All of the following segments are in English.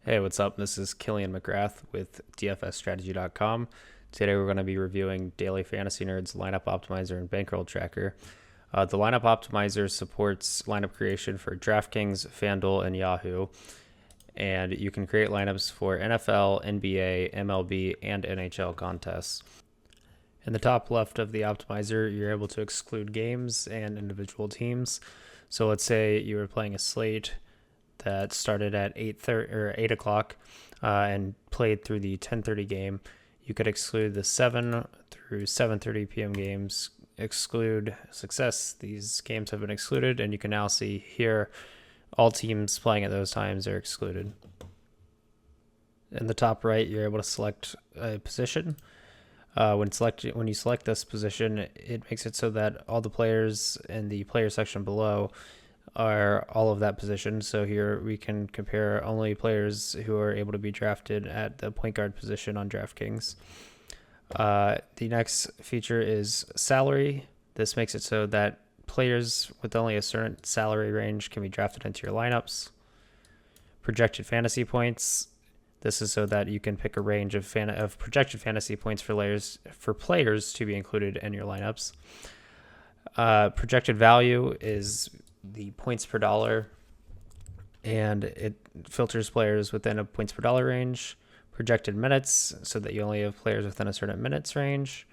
Hey, what's up? This is Killian McGrath with DFSstrategy.com. Today we're going to be reviewing Daily Fantasy Nerds Lineup Optimizer and Bankroll Tracker. The Lineup Optimizer supports lineup creation for DraftKings, FanDuel, and Yahoo. And you can create lineups for NFL, NBA, MLB, and NHL contests. In the top left of the optimizer, you're able to exclude games and individual teams. So let's say you were playing a slate that started at 8 o'clock and played through the 10:30 game. You could exclude the 7 through 7:30 p.m. games, exclude success. These games have been excluded, and you can now see here all teams playing at those times are excluded. In the top right, you're able to select a position. When you select this position, it makes it so that all the players in the player section below are all of that position. So here we can compare only players who are able to be drafted at the point guard position on DraftKings. The next feature is salary. This makes it so that players with only a certain salary range can be drafted into your lineups. Projected fantasy points. This is so that you can pick a range of projected fantasy points for players to be included in your lineups. Projected value is the points per dollar, and it filters players within a points per dollar range. Projected minutes, so that you only have players within a certain minutes range.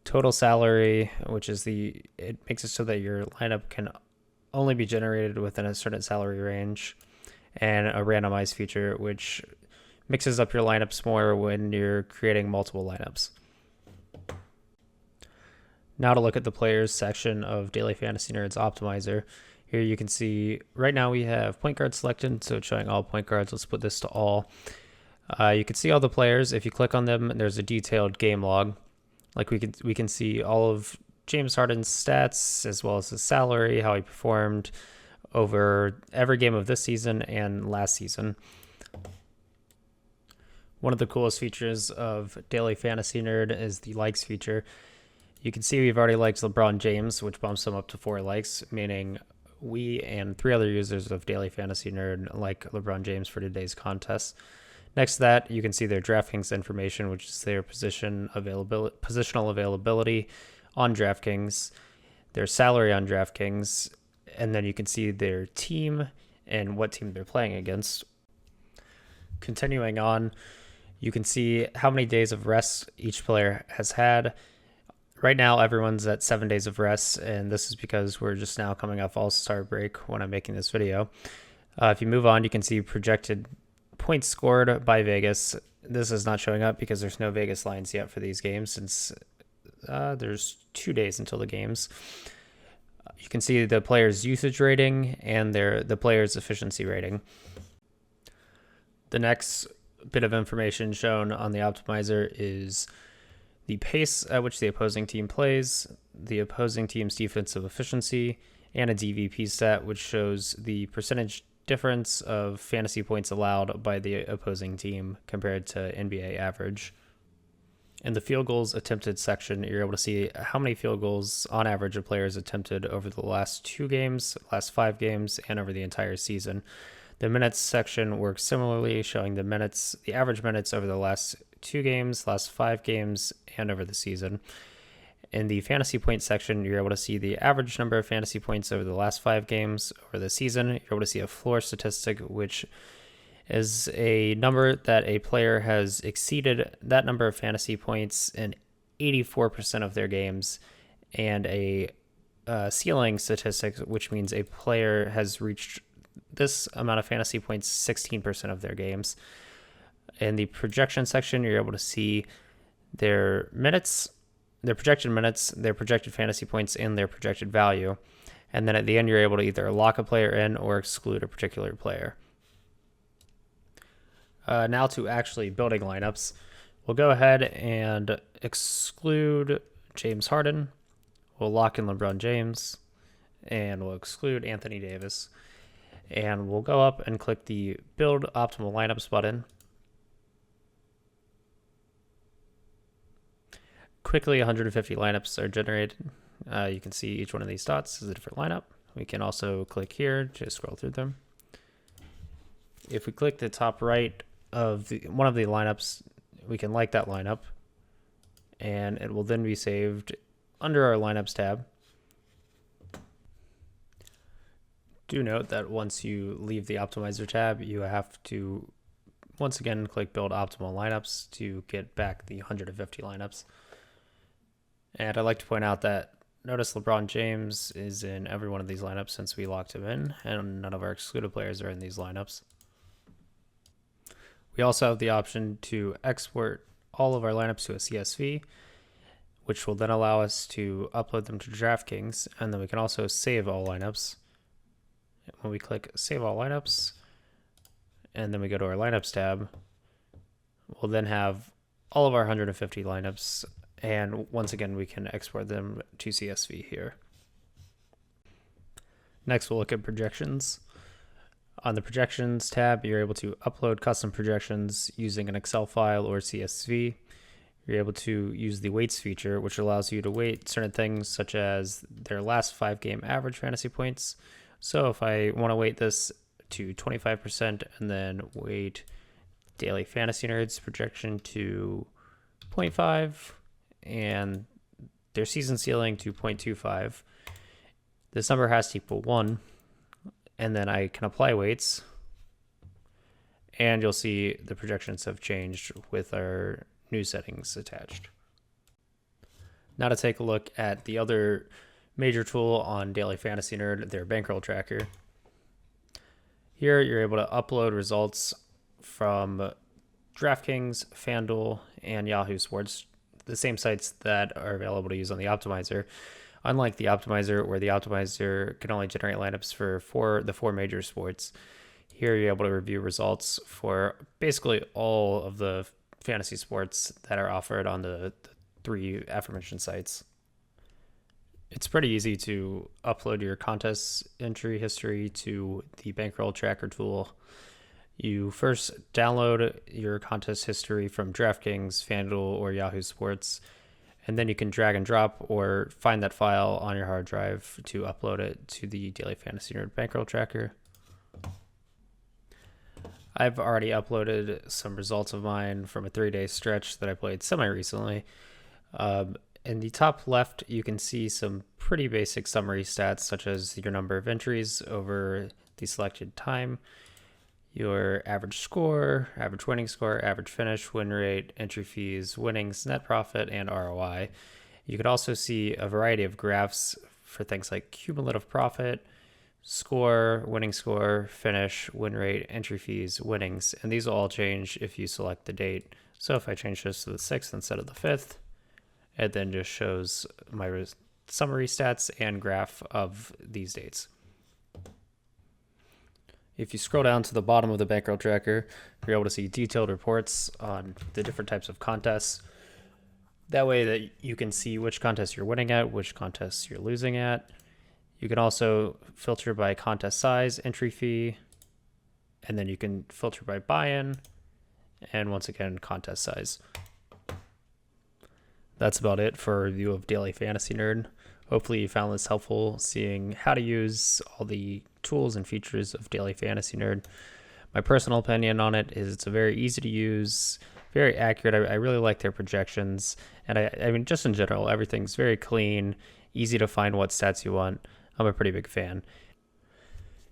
Total salary, which is it makes it so that your lineup can only be generated within a certain salary range. And a randomized feature, which mixes up your lineups more when you're creating multiple lineups. Now to look at the players section of Daily Fantasy Nerds Optimizer. Here you can see right now we have point guard selected, so it's showing all point guards. Let's put this to all. You can see all the players. If you click on them, there's a detailed game log. Like we can see all of James Harden's stats as well as his salary, how he performed over every game of this season and last season. One of the coolest features of Daily Fantasy Nerd is the likes feature. You can see we've already liked LeBron James, which bumps him up to 4 likes, meaning we and 3 other users of Daily Fantasy Nerd like LeBron James for today's contest. Next to that, you can see their DraftKings information, which is their positional availability on DraftKings, their salary on DraftKings, and then you can see their team and what team they're playing against. Continuing on, you can see how many days of rest each player has had. Right now, everyone's at 7 days of rest, and this is because we're just now coming off All-Star break when I'm making this video. If you move on, you can see projected points scored by Vegas. This is not showing up because there's no Vegas lines yet for these games since there's 2 days until the games. You can see the player's usage rating and the player's efficiency rating. The next bit of information shown on the optimizer is the pace at which the opposing team plays, the opposing team's defensive efficiency, and a DVP stat, which shows the percentage difference of fantasy points allowed by the opposing team compared to NBA average. In the field goals attempted section, you're able to see how many field goals on average a player has attempted over the last 2 games, last 5 games, and over the entire season. The minutes section works similarly, showing the average minutes over the last 2 games, last 5 games, and over the season. In the fantasy points section, you're able to see the average number of fantasy points over the last 5 games over the season. You're able to see a floor statistic, which is a number that a player has exceeded that number of fantasy points in 84% of their games, and a ceiling statistic, which means a player has reached this amount of fantasy points 16% of their games. In the projection section, you're able to see their minutes, their projected minutes, their projected fantasy points, and their projected value. And then at the end, you're able to either lock a player in or exclude a particular player. Now to actually building lineups. We'll go ahead and exclude James Harden. We'll lock in LeBron James, and we'll exclude Anthony Davis. And we'll go up and click the Build Optimal Lineups button. Quickly, 150 lineups are generated. You can see each one of these dots is a different lineup. We can also click here to scroll through them. If we click the top right of one of the lineups, we can like that lineup, and it will then be saved under our lineups tab. Do note that once you leave the optimizer tab, you have to once again click build optimal lineups to get back the 150 lineups. And I'd like to point out that notice LeBron James is in every one of these lineups since we locked him in, and none of our excluded players are in these lineups. We also have the option to export all of our lineups to a CSV, which will then allow us to upload them to DraftKings, and then we can also save all lineups. When we click Save All Lineups, and then we go to our Lineups tab, we'll then have all of our 150 lineups, and once again, we can export them to CSV here. Next, we'll look at projections. On the Projections tab, you're able to upload custom projections using an Excel file or CSV. You're able to use the weights feature, which allows you to weight certain things such as their last 5-game average fantasy points. So if I want to weight this to 25% and then weight Daily Fantasy Nerds projection to 0.5 and their season ceiling to 0.25, this number has to equal 1, and then I can apply weights, and you'll see the projections have changed with our new settings attached. Now to take a look at the other major tool on Daily Fantasy Nerd, their Bankroll tracker. Here you're able to upload results from DraftKings, FanDuel, and Yahoo Sports, the same sites that are available to use on the optimizer. Unlike the optimizer, where the optimizer can only generate lineups for the four major sports, here you're able to review results for basically all of the fantasy sports that are offered on the three aforementioned sites. It's pretty easy to upload your contest entry history to the Bankroll tracker tool. You first download your contest history from DraftKings, FanDuel, or Yahoo Sports, and then you can drag and drop or find that file on your hard drive to upload it to the Daily Fantasy Nerd Bankroll tracker. I've already uploaded some results of mine from a 3-day stretch that I played semi-recently. In the top left, you can see some pretty basic summary stats, such as your number of entries over the selected time, your average score, average winning score, average finish, win rate, entry fees, winnings, net profit, and ROI. You could also see a variety of graphs for things like cumulative profit, score, winning score, finish, win rate, entry fees, winnings, and these will all change if you select the date. So if I change this to the 6th instead of the 5th, it then just shows my summary stats and graph of these dates. If you scroll down to the bottom of the Bankroll tracker, you're able to see detailed reports on the different types of contests. That way that you can see which contests you're winning at, which contests you're losing at. You can also filter by contest size, entry fee, and then you can filter by buy-in, and once again, contest size. That's about it for a review of Daily Fantasy Nerd. Hopefully you found this helpful, seeing how to use all the tools and features of Daily Fantasy Nerd. My personal opinion on it is it's a very easy to use, very accurate. I really like their projections, and I mean, just in general, everything's very clean, easy to find what stats you want. I'm a pretty big fan.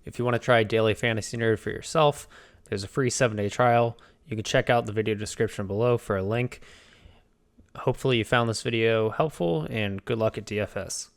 If you want to try Daily Fantasy Nerd for yourself, there's a free 7-day trial. You can check out the video description below for a link. Hopefully you found this video helpful, and good luck at DFS.